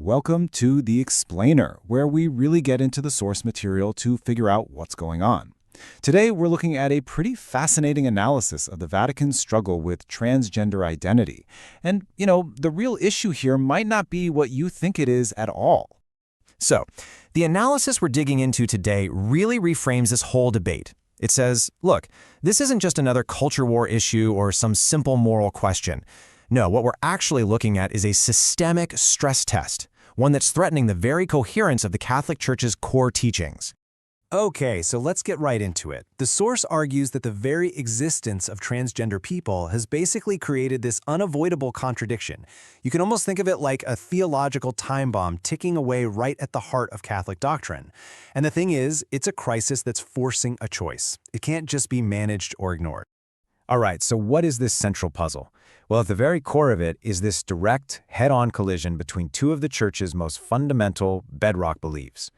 welcome to The Explainer, where we really get into the source material to figure out what's going on. Today, we're looking at a pretty fascinating analysis of the Vatican's struggle with transgender identity. And, the real issue here might not be what you think it is at all. So, the analysis we're digging into today really reframes this whole debate. It says, look, this isn't just another culture war issue or some simple moral question. No, what we're actually looking at is a systemic stress test, one that's threatening the very coherence of the Catholic Church's core teachings. Okay, so let's get right into it. The source argues that the very existence of transgender people has basically created this unavoidable contradiction. You can almost think of it like a theological time bomb ticking away right at the heart of Catholic doctrine. And the thing is, it's a crisis that's forcing a choice. It can't just be managed or ignored. All right, so what is this central puzzle? Well, at the very core of it is this direct, head-on collision between two of the Church's most fundamental bedrock beliefs.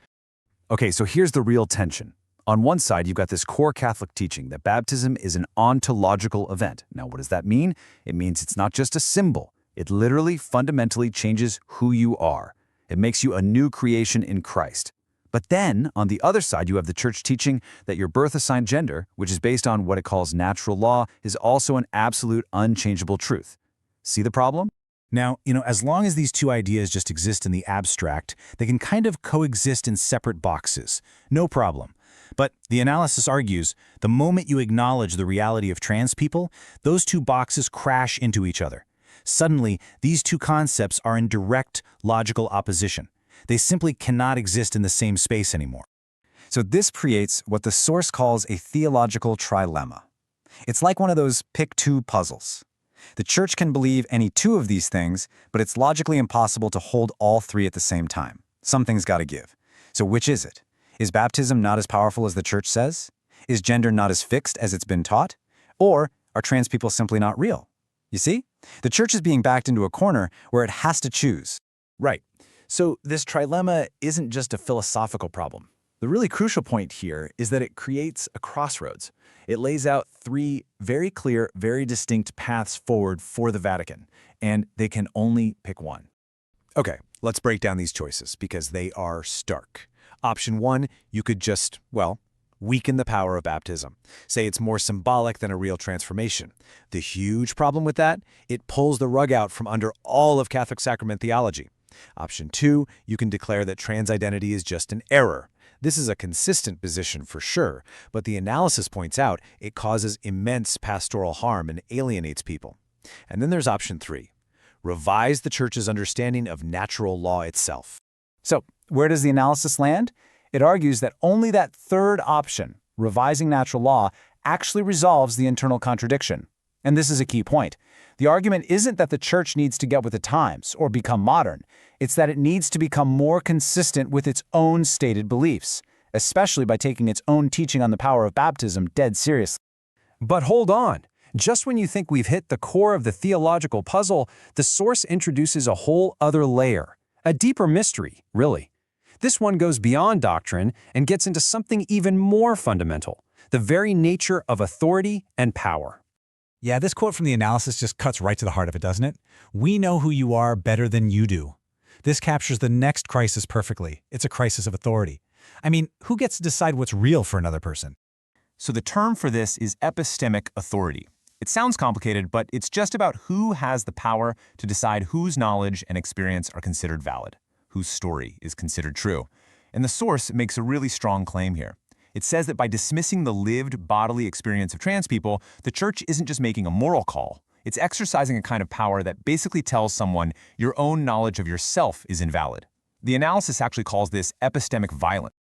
Okay, so here's the real tension. On one side, you've got this core Catholic teaching that baptism is an ontological event. Now, what does that mean? It means it's not just a symbol. It literally, fundamentally changes who you are. It makes you a new creation in Christ. But then, on the other side, you have the Church teaching that your birth-assigned gender, which is based on what it calls natural law, is also an absolute, unchangeable truth. See the problem? Now, as long as these two ideas just exist in the abstract, they can kind of coexist in separate boxes. No problem. But the analysis argues, the moment you acknowledge the reality of trans people, those two boxes crash into each other. Suddenly, these two concepts are in direct, logical opposition. They simply cannot exist in the same space anymore. So this creates what the source calls a theological trilemma. It's like one of those pick-two puzzles. The Church can believe any two of these things, but it's logically impossible to hold all three at the same time. Something's got to give. So which is it? Is baptism not as powerful as the Church says? Is gender not as fixed as it's been taught? Or are trans people simply not real? You see? The Church is being backed into a corner where it has to choose. Right. So this trilemma isn't just a philosophical problem. The really crucial point here is that it creates a crossroads. It lays out three very clear, very distinct paths forward for the Vatican, and they can only pick one. Okay, let's break down these choices because they are stark. Option one, you could just, weaken the power of baptism. Say it's more symbolic than a real transformation. The huge problem with that, it pulls the rug out from under all of Catholic sacrament theology. Option two, you can declare that trans identity is just an error. This is a consistent position for sure, but the analysis points out it causes immense pastoral harm and alienates people. And then there's option three, revise the Church's understanding of natural law itself. So, where does the analysis land? It argues that only that third option, revising natural law, actually resolves the internal contradiction. And this is a key point. The argument isn't that the Church needs to get with the times or become modern. It's that it needs to become more consistent with its own stated beliefs, especially by taking its own teaching on the power of baptism dead seriously. But hold on. Just when you think we've hit the core of the theological puzzle, the source introduces a whole other layer, a deeper mystery, really. This one goes beyond doctrine and gets into something even more fundamental, the very nature of authority and power. Yeah, this quote from the analysis just cuts right to the heart of it, doesn't it? We know who you are better than you do. This captures the next crisis perfectly. It's a crisis of authority. I mean, who gets to decide what's real for another person? So the term for this is epistemic authority. It sounds complicated, but it's just about who has the power to decide whose knowledge and experience are considered valid, whose story is considered true. And the source makes a really strong claim here. It says that by dismissing the lived bodily experience of trans people, the Church isn't just making a moral call. It's exercising a kind of power that basically tells someone your own knowledge of yourself is invalid. The analysis actually calls this epistemic violence.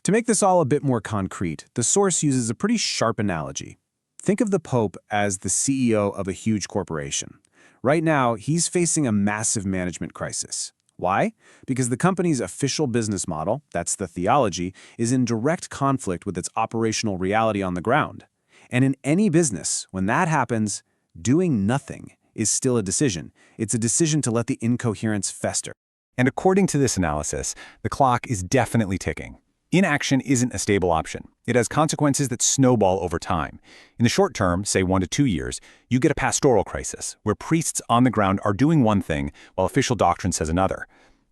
To make this all a bit more concrete, the source uses a pretty sharp analogy. Think of the Pope as the CEO of a huge corporation. Right now, he's facing a massive management crisis. Why? Because the company's official business model, that's the theology, is in direct conflict with its operational reality on the ground. And in any business, when that happens, doing nothing is still a decision. It's a decision to let the incoherence fester. And according to this analysis, the clock is definitely ticking. Inaction isn't a stable option. It has consequences that snowball over time. In the short term, say 1 to 2 years, you get a pastoral crisis, where priests on the ground are doing one thing while official doctrine says another.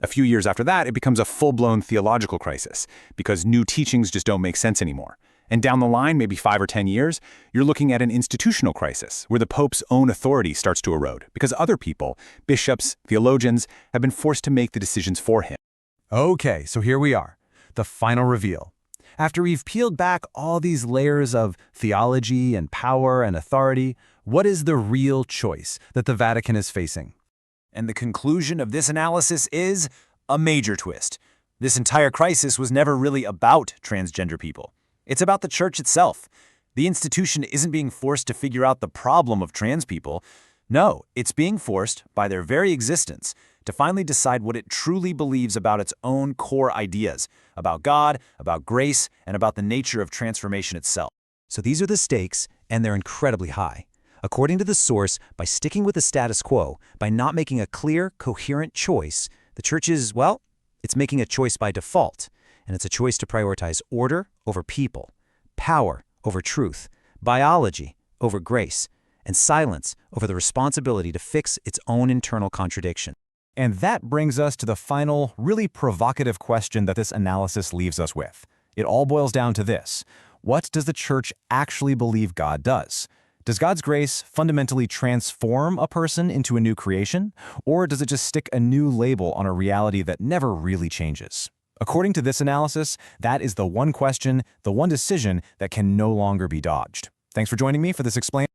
A few years after that, it becomes a full-blown theological crisis because new teachings just don't make sense anymore. And down the line, maybe 5 or 10 years, you're looking at an institutional crisis where the Pope's own authority starts to erode because other people, bishops, theologians, have been forced to make the decisions for him. Okay, so here we are, the final reveal. After we've peeled back all these layers of theology and power and authority, what is the real choice that the Vatican is facing? And the conclusion of this analysis is a major twist. This entire crisis was never really about transgender people. It's about the church itself. The institution isn't being forced to figure out the problem of trans people. No, it's being forced, by their very existence, to finally decide what it truly believes about its own core ideas, about God, about grace, and about the nature of transformation itself. So these are the stakes, and they're incredibly high. According to the source, by sticking with the status quo, by not making a clear, coherent choice, the church is, well, it's making a choice by default, and it's a choice to prioritize order over people, power over truth, biology over grace, and silence over the responsibility to fix its own internal contradiction. And that brings us to the final, really provocative question that this analysis leaves us with. It all boils down to this. What does the church actually believe God does? Does God's grace fundamentally transform a person into a new creation, or does it just stick a new label on a reality that never really changes? According to this analysis, that is the one question, the one decision that can no longer be dodged. Thanks for joining me for this Explain.